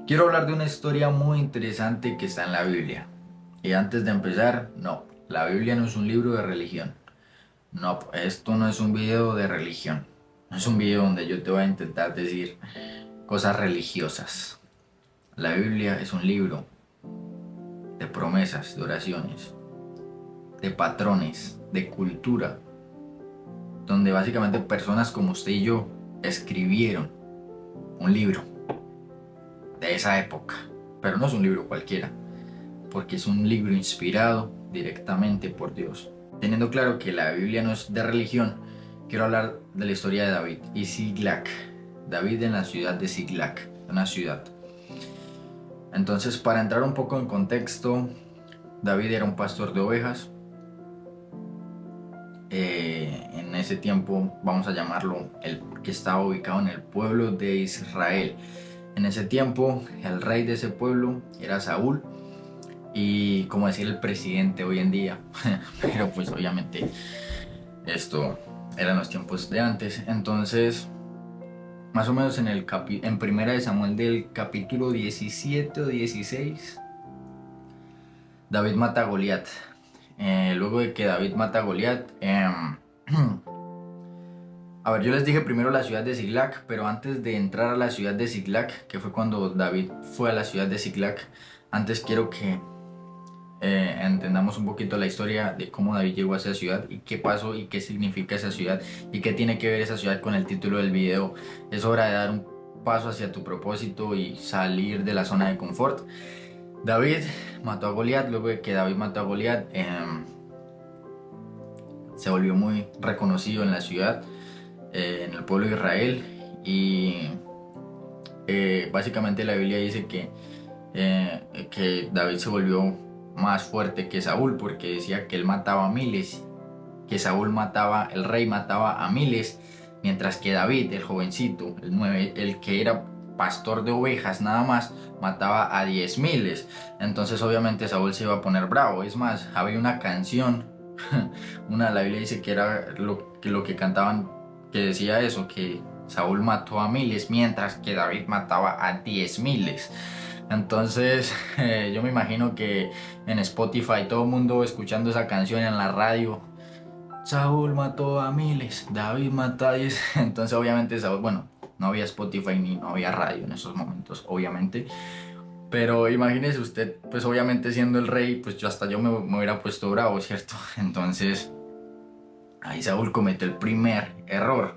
Quiero hablar de una historia muy interesante que está en la Biblia. Y antes de empezar, no, la Biblia no es un libro de religión. No, esto no es un video de religión. No es un video donde yo te voy a intentar decir cosas religiosas. La Biblia es un libro de promesas, de oraciones, de patrones, de cultura, donde básicamente personas como usted y yo escribieron un libro de esa época. Pero no es un libro cualquiera, porque es un libro inspirado directamente por Dios. Teniendo claro que la Biblia no es de religión, quiero hablar de la historia de David y Siglac. David en la ciudad de Siglac, una ciudad. Entonces, para entrar un poco en contexto, David era un pastor de ovejas. En ese tiempo, vamos a llamarlo, el que estaba ubicado en el pueblo de Israel. En ese tiempo, el rey de ese pueblo era Saúl, y como decir el presidente hoy en día, pero pues obviamente esto eran los tiempos de antes. Entonces, más o menos en Primera de Samuel del capítulo 17 o 16, David mata a Goliat. Luego de que David mata a Goliat, a ver, yo les dije primero la ciudad de Siglac, pero antes de entrar a la ciudad de Siglac, que fue cuando David fue a la ciudad de Siglac, antes quiero que entendamos un poquito la historia de cómo David llegó a esa ciudad y qué pasó y qué significa esa ciudad y qué tiene que ver esa ciudad con el título del video. Es hora de dar un paso hacia tu propósito y salir de la zona de confort. David mató a Goliat. Luego de que David mató a Goliat, se volvió muy reconocido en la ciudad, en el pueblo de Israel, y básicamente la Biblia dice que David se volvió más fuerte que Saúl, porque decía que él mataba a miles, que Saúl mataba, el rey mataba a miles, mientras que David, el jovencito, el que era pastor de ovejas nada más, mataba a 10.000. Entonces obviamente Saúl se iba a poner bravo. Es más, había una canción, la Biblia dice que era lo que cantaban, que decía eso, que Saúl mató a miles, mientras que David mataba a 10.000. Entonces, yo me imagino que en Spotify todo el mundo escuchando esa canción en la radio. Saúl mató a miles, David mató a 10. Entonces, obviamente, Saúl, bueno, no había Spotify ni no había radio en esos momentos, obviamente. Pero imagínese usted, pues obviamente siendo el rey, pues yo me hubiera puesto bravo, ¿cierto? Entonces, ahí Saúl cometió el primer error: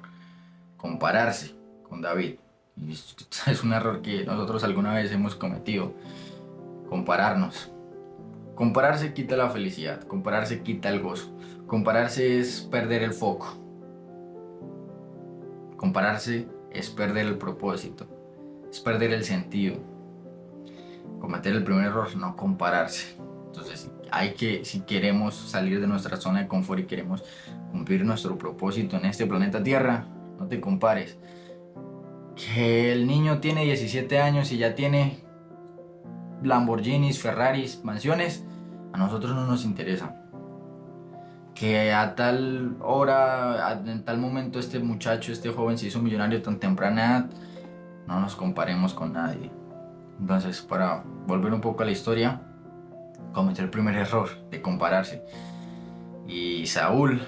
compararse con David. Y es un error que nosotros alguna vez hemos cometido: compararnos. Compararse quita la felicidad, compararse quita el gozo, compararse es perder el foco, compararse es perder el propósito, es perder el sentido. Cometer el primer error: no compararse. Entonces si queremos salir de nuestra zona de confort y queremos cumplir nuestro propósito en este planeta Tierra, no te compares. Que el niño tiene 17 años y ya tiene Lamborghinis, Ferraris, mansiones, a nosotros no nos interesa. Que a tal hora, en tal momento, este muchacho, este joven se hizo millonario tan temprana edad, no nos comparemos con nadie. Entonces, para volver un poco a la historia, cometió el primer error de compararse. Y Saúl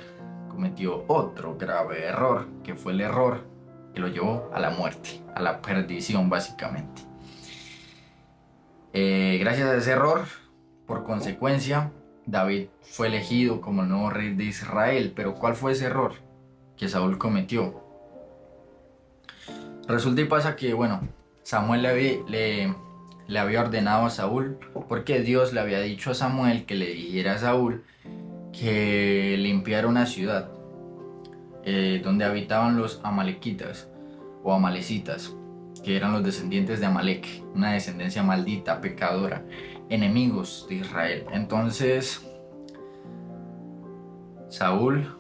cometió otro grave error, que fue el error que lo llevó a la muerte, a la perdición básicamente. Gracias a ese error, por consecuencia, David fue elegido como el nuevo rey de Israel. Pero ¿cuál fue ese error que Saúl cometió? Resulta y pasa que, bueno, Samuel le había ordenado a Saúl, porque Dios le había dicho a Samuel que le dijera a Saúl que limpiara una ciudad donde habitaban los amalequitas o amalecitas, que eran los descendientes de Amalek, una descendencia maldita, pecadora, enemigos de Israel. Entonces, Saúl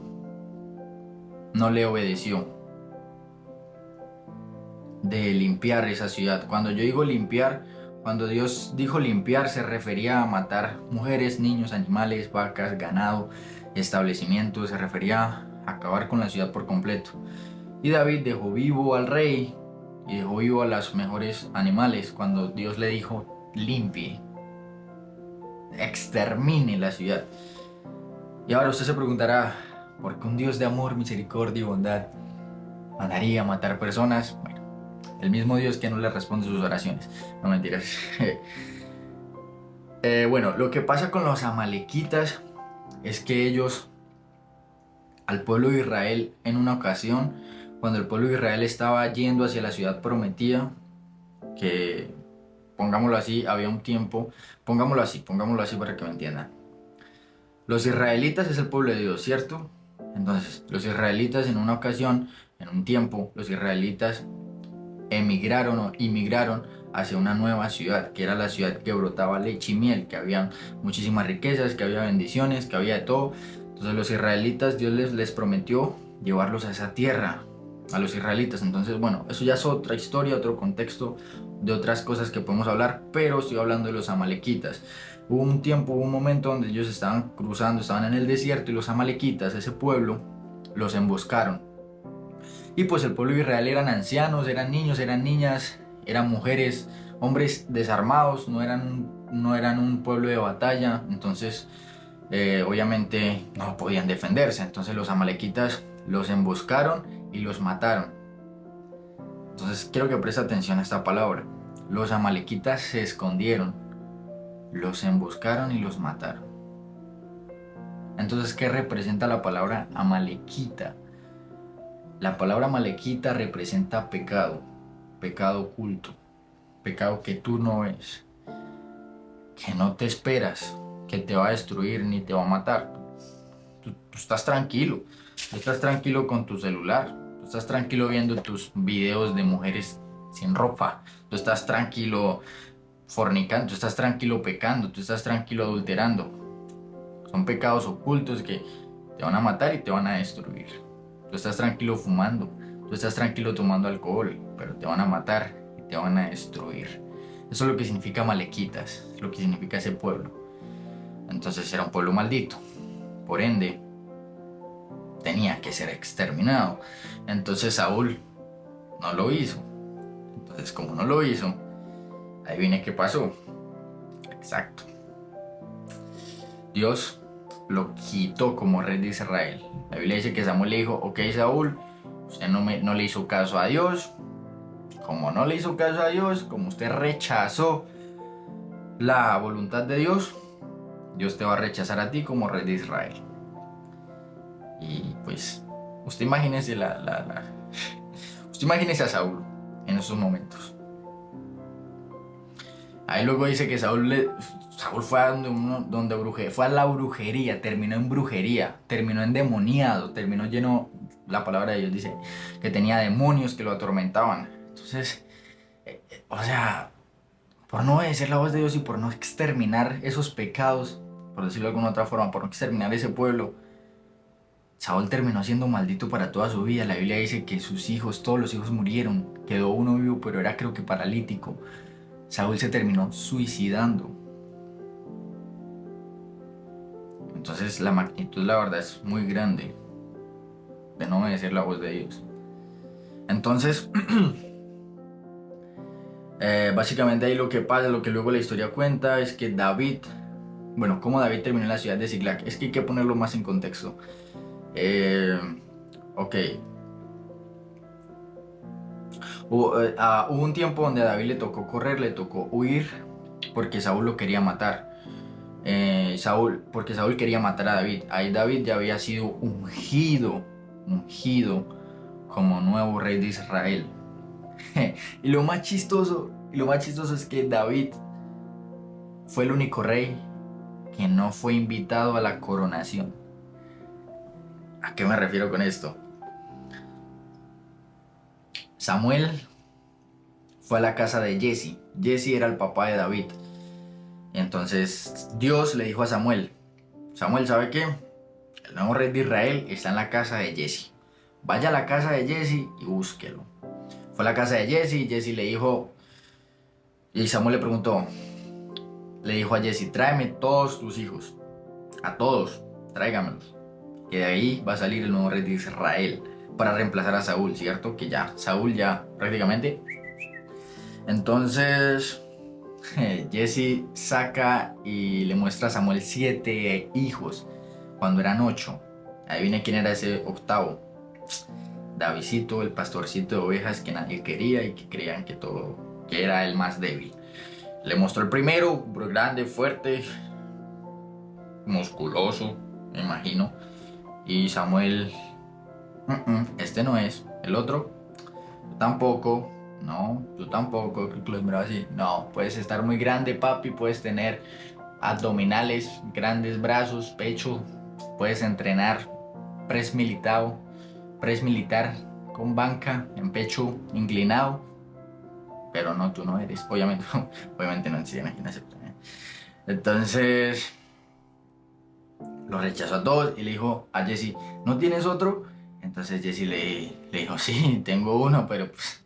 no le obedeció de limpiar esa ciudad. Cuando yo digo limpiar, cuando Dios dijo limpiar, se refería a matar mujeres, niños, animales, vacas, ganado, establecimientos. Se refería a acabar con la ciudad por completo. Y David dejó vivo al rey, y dejó vivo a los mejores animales cuando Dios le dijo limpie, extermine la ciudad. Y ahora usted se preguntará, ¿por qué un Dios de amor, misericordia y bondad mandaría a matar personas? Bueno, el mismo Dios que no le responde sus oraciones. No, mentiras. Bueno, lo que pasa con los amalequitas es que ellos, al pueblo de Israel, en una ocasión, cuando el pueblo de Israel estaba yendo hacia la ciudad prometida, que, pongámoslo así, había un tiempo, pongámoslo así para que me entiendan. Los israelitas es el pueblo de Dios, ¿cierto? Entonces, los israelitas en una ocasión, en un tiempo, los israelitas emigraron o inmigraron hacia una nueva ciudad, que era la ciudad que brotaba leche y miel, que había muchísimas riquezas, que había bendiciones, que había de todo. Entonces los israelitas, Dios les prometió llevarlos a esa tierra, a los israelitas. Entonces, bueno, eso ya es otra historia, otro contexto de otras cosas que podemos hablar, pero estoy hablando de los amalequitas. Hubo un tiempo, hubo un momento donde ellos estaban cruzando, estaban en el desierto y los amalequitas, ese pueblo, los emboscaron. Y pues el pueblo de Israel eran ancianos, eran niños, eran niñas, eran mujeres, hombres desarmados, no eran un pueblo de batalla. Entonces, obviamente no podían defenderse. Entonces los amalequitas los emboscaron y los mataron. Entonces quiero que preste atención a esta palabra. Los amalequitas se escondieron, los emboscaron y los mataron. Entonces, ¿qué representa la palabra amalequita? La palabra malequita representa pecado, pecado oculto, pecado que tú no ves, que no te esperas, que te va a destruir ni te va a matar. Tú estás tranquilo con tu celular, tú estás tranquilo viendo tus videos de mujeres sin ropa, tú estás tranquilo fornicando, tú estás tranquilo pecando, tú estás tranquilo adulterando. Son pecados ocultos que te van a matar y te van a destruir. Tú estás tranquilo fumando, tú estás tranquilo tomando alcohol, pero te van a matar y te van a destruir. Eso es lo que significa malequitas, es lo que significa ese pueblo. Entonces era un pueblo maldito, por ende tenía que ser exterminado. Entonces Saúl no lo hizo. Entonces, como no lo hizo, ahí viene qué pasó. Exacto. Dios lo quitó como rey de Israel. La Biblia dice que Samuel le dijo, ok Saúl, usted no le hizo caso a Dios. Como no le hizo caso a Dios, como usted rechazó la voluntad de Dios, Dios te va a rechazar a ti como rey de Israel. Y pues, usted imagínese usted imagínese a Saúl en esos momentos. Ahí luego dice que Saúl fue a fue a la brujería, terminó en brujería, terminó endemoniado, terminó lleno, la palabra de Dios dice que tenía demonios que lo atormentaban. Entonces, o sea, por no obedecer la voz de Dios y por no exterminar esos pecados, por decirlo de alguna otra forma, por no exterminar ese pueblo, Saúl terminó siendo maldito para toda su vida. La Biblia dice que sus hijos, todos los hijos murieron, quedó uno vivo, pero era creo que paralítico. Saúl se terminó suicidando. Entonces la magnitud, la verdad, es muy grande de no obedecer la voz de Dios. Entonces, básicamente ahí lo que pasa, lo que luego la historia cuenta es que David, bueno, cómo David terminó en la ciudad de Siglag. Es que hay que ponerlo más en contexto. Ok. Hubo un tiempo donde a David le tocó correr, le tocó huir, porque Saúl lo quería matar. Porque Saúl quería matar a David. Ahí David ya había sido ungido como nuevo rey de Israel. Y lo más chistoso es que David fue el único rey que no fue invitado a la coronación. ¿A qué me refiero con esto? Samuel fue a la casa de Jesse. Jesse era el papá de David. Entonces Dios le dijo a Samuel, ¿sabe qué? El nuevo rey de Israel está en la casa de Jesse. Vaya a la casa de Jesse y búsquelo. Fue a la casa de Jesse y Jesse le dijo, y Samuel le preguntó, le dijo a Jesse, tráeme todos tus hijos, a todos, tráigamelos, que de ahí va a salir el nuevo rey de Israel para reemplazar a Saúl, ¿cierto? Que ya, Saúl ya prácticamente Entonces, Jesse saca y le muestra a Samuel 7 hijos, cuando eran 8. Adivine quién era ese octavo. Davidcito, el pastorcito de ovejas que nadie quería y que creían que era el más débil. Le mostró el primero, grande, fuerte, musculoso, me imagino. Y Samuel, este no es. El otro, tú tampoco. No, tú tampoco. Creo que los miraba así. No, puedes estar muy grande, papi. Puedes tener abdominales, grandes brazos, pecho. Puedes entrenar press militar con banca en pecho inclinado. Pero no, tú no eres. Obviamente no existe, imagínate. Entonces lo rechazó a todos y le dijo a Jesse, ¿no tienes otro? Entonces Jesse le dijo, sí, tengo uno, pero pues,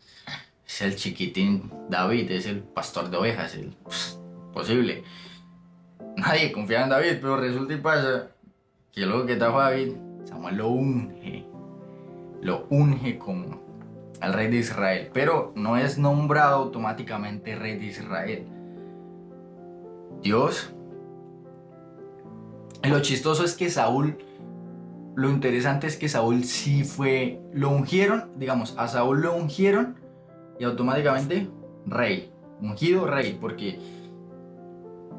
es el chiquitín David, es el pastor de ovejas, posible. Nadie confiaba en David, pero resulta y pasa que luego que trajo a David, Samuel lo unge como al rey de Israel, pero no es nombrado automáticamente rey de Israel. Dios. Y lo chistoso es que Saúl, lo interesante es que Saúl sí lo ungieron, digamos, a Saúl lo ungieron y automáticamente rey, ungido rey, porque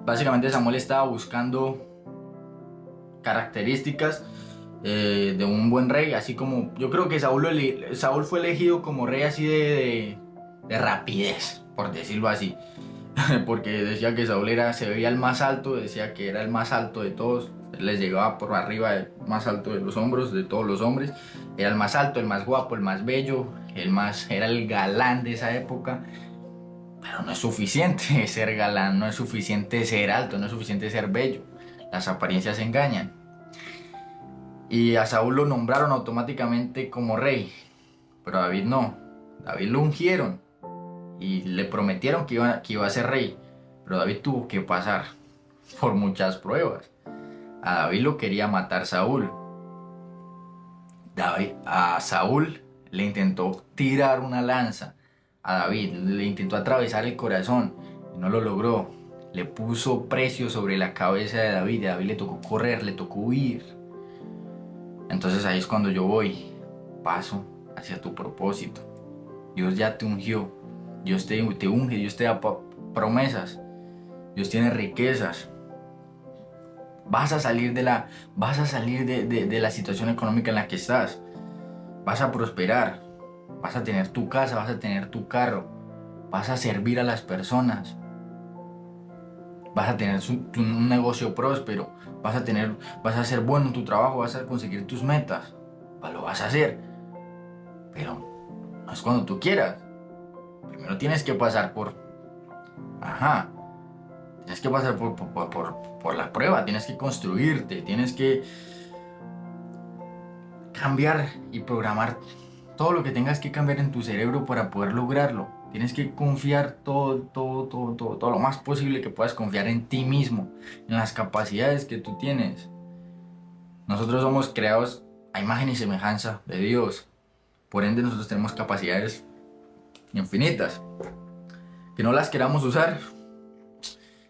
básicamente Samuel estaba buscando características de un buen rey, así como yo creo que Saúl fue elegido como rey así de rapidez, por decirlo así. Porque decía que Saúl se veía el más alto, decía que era el más alto de todos, les llegaba por arriba, el más alto de los hombros de todos los hombres, era el más alto, el más guapo, el más bello, era el galán de esa época. Pero no es suficiente ser galán, no es suficiente ser alto, no es suficiente ser bello, las apariencias engañan. Y a Saúl lo nombraron automáticamente como rey, pero a David no. David lo ungieron y le prometieron que iba a ser rey, pero David tuvo que pasar por muchas pruebas. A David lo quería matar Saúl. A Saúl le intentó tirar una lanza. A David le intentó atravesar el corazón y no lo logró. Le puso precio sobre la cabeza de David. A David le tocó correr, le tocó huir. Entonces ahí es cuando yo voy, paso hacia tu propósito. Dios ya te ungió, Dios te unge, Dios te da promesas, Dios tiene riquezas. Vas a salir de la situación económica en la que estás. Vas a prosperar, vas a tener tu casa, vas a tener tu carro, vas a servir a las personas, vas a tener un negocio próspero, vas a ser bueno en tu trabajo, vas a conseguir tus metas, lo vas a hacer, pero no es cuando tú quieras. Primero tienes que pasar tienes que pasar por la prueba, tienes que construirte, tienes que cambiar y programar todo lo que tengas que cambiar en tu cerebro para poder lograrlo. Tienes que confiar todo lo más posible que puedas confiar en ti mismo, en las capacidades que tú tienes. Nosotros somos creados a imagen y semejanza de Dios. Por ende, nosotros tenemos capacidades infinitas. Que no las queramos usar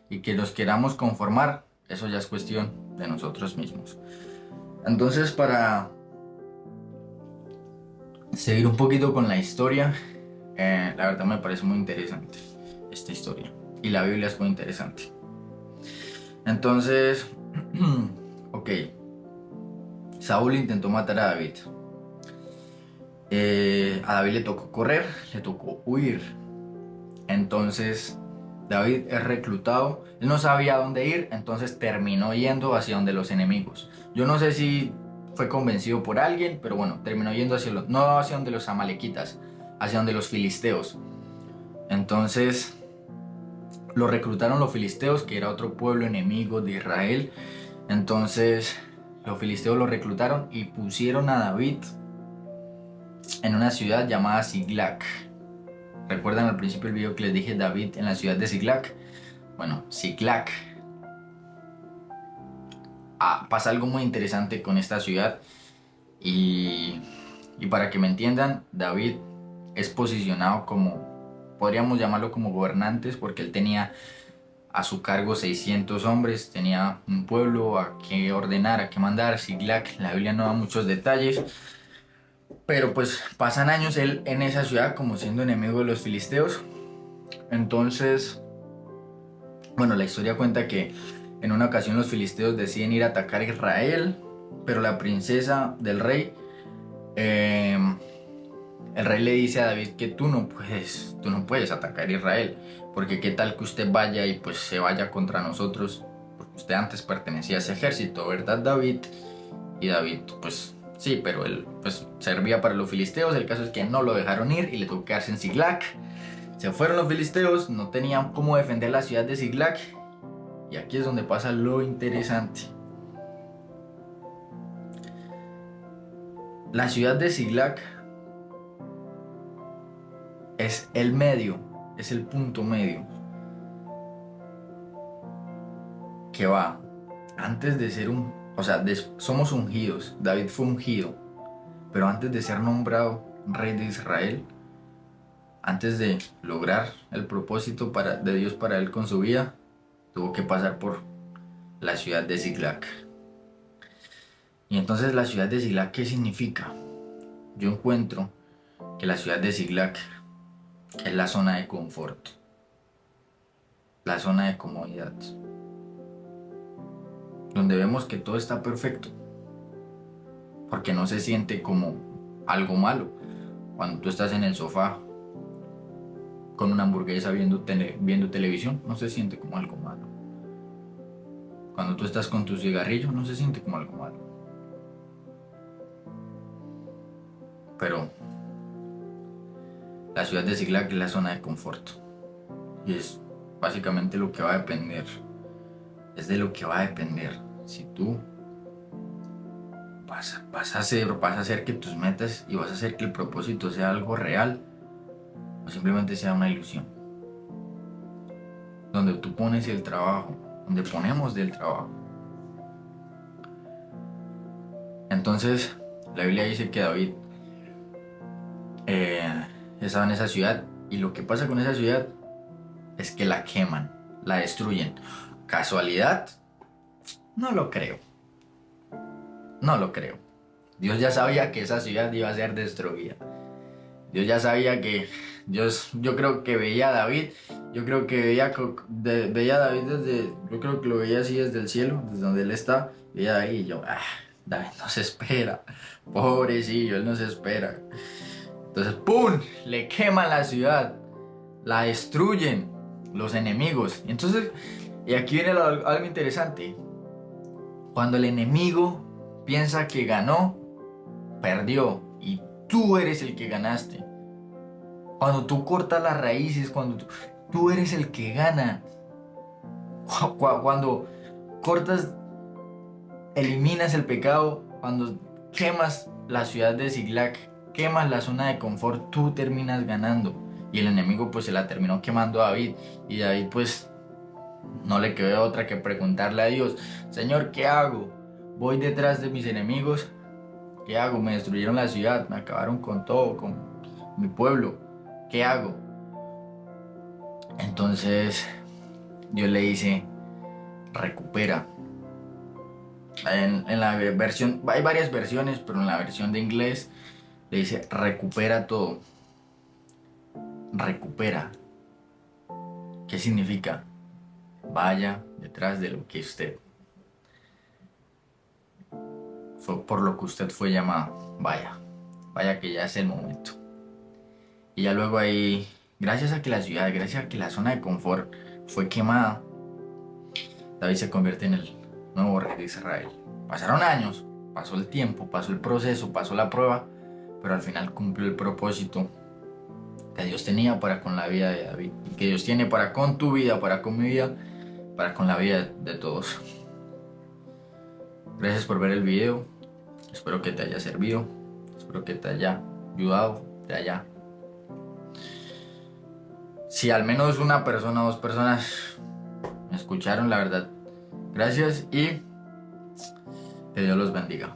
y que nos queramos conformar, eso ya es cuestión de nosotros mismos. Entonces, para seguir un poquito con la historia, la verdad me parece muy interesante esta historia y la Biblia es muy interesante. Entonces, ok, Saúl intentó matar a David. A David le tocó correr, le tocó huir. Entonces David es reclutado, él no sabía dónde ir, entonces terminó yendo hacia donde los enemigos. Yo no sé si fue convencido por alguien, pero bueno, terminó yendo no hacia donde los amalequitas, hacia donde los filisteos. Entonces lo reclutaron los filisteos, que era otro pueblo enemigo de Israel. Entonces los filisteos lo reclutaron y pusieron a David en una ciudad llamada Siglac. ¿Recuerdan al principio del video que les dije David en la ciudad de Siglac? Bueno, Siglac. Pasa algo muy interesante con esta ciudad y para que me entiendan, David es posicionado como podríamos llamarlo como gobernantes, porque él tenía a su cargo 600 hombres, tenía un pueblo a que ordenar, a que mandar, Siglac. La Biblia no da muchos detalles, pero pues pasan años él en esa ciudad como siendo enemigo de los filisteos. Entonces, bueno, la historia cuenta que en una ocasión los filisteos deciden ir a atacar a Israel, pero la princesa del rey, eh, el rey le dice a David que tú no puedes atacar a Israel, porque qué tal que usted vaya y pues se vaya contra nosotros, porque usted antes pertenecía a ese ejército, ¿verdad, David? Y David, pues sí, pero él pues servía para los filisteos. El caso es que no lo dejaron ir y le tocó quedarse en Siglac. Se fueron los filisteos, no tenían cómo defender la ciudad de Siglac. Y aquí es donde pasa lo interesante. La ciudad de Siglac es el medio, es el punto medio que va antes de ser somos ungidos. David fue ungido, pero antes de ser nombrado rey de Israel, antes de lograr el propósito de Dios para él con su vida, tuvo que pasar por la ciudad de Siglac. Y entonces la ciudad de Siglac, ¿qué significa? Yo encuentro que la ciudad de Siglac es la zona de confort, la zona de comodidad, donde vemos que todo está perfecto, porque no se siente como algo malo. Cuando tú estás en el sofá con una hamburguesa viendo televisión, no se siente como algo malo. Cuando tú estás con tu cigarrillo, no se siente como algo malo. Pero la ciudad de Siglac es la zona de confort. Y es básicamente lo que va a depender. Es de lo que va a depender. Si tú vas a hacer que tus metas y vas a hacer que el propósito sea algo real, o simplemente sea una ilusión. Donde tú pones el trabajo, donde ponemos del trabajo. Entonces, la Biblia dice que David estaba en esa ciudad, y lo que pasa con esa ciudad es que la queman, la destruyen. ¿Casualidad? No lo creo. No lo creo. Dios ya sabía que esa ciudad iba a ser destruida. Dios ya sabía que yo creo que veía a David, yo creo que veía a David yo creo que lo veía así desde el cielo, desde donde él está, veía ahí y yo, David no se espera, pobrecillo, él no se espera. Entonces, ¡pum!, le queman la ciudad, la destruyen los enemigos. Y aquí viene algo interesante. Cuando el enemigo piensa que ganó, perdió, y tú eres el que ganaste. Cuando tú cortas las raíces, cuando tú eres el que gana. Cuando cortas, eliminas el pecado, cuando quemas la ciudad de Siglac, quemas la zona de confort, tú terminas ganando. Y el enemigo pues se la terminó quemando a David. Y David pues no le quedó otra que preguntarle a Dios: Señor, ¿qué hago? Voy detrás de mis enemigos. ¿Qué hago? Me destruyeron la ciudad, me acabaron con todo, con mi pueblo. ¿Qué hago? Entonces Dios le dice: recupera. En la versión, hay varias versiones, pero en la versión de inglés le dice: recupera todo. Recupera. ¿Qué significa? Vaya detrás de lo que usted fue, por lo que usted fue llamado. Vaya que ya es el momento. Y ya luego ahí, gracias a que la zona de confort fue quemada, David se convierte en el nuevo rey de Israel. Pasaron años, pasó el tiempo, pasó el proceso, pasó la prueba, pero al final cumplió el propósito que Dios tenía para con la vida de David, y que Dios tiene para con tu vida, para con mi vida, para con la vida de todos. Gracias por ver el video, espero que te haya servido, espero que te haya ayudado, si al menos una persona o dos personas me escucharon, la verdad, gracias, y que Dios los bendiga.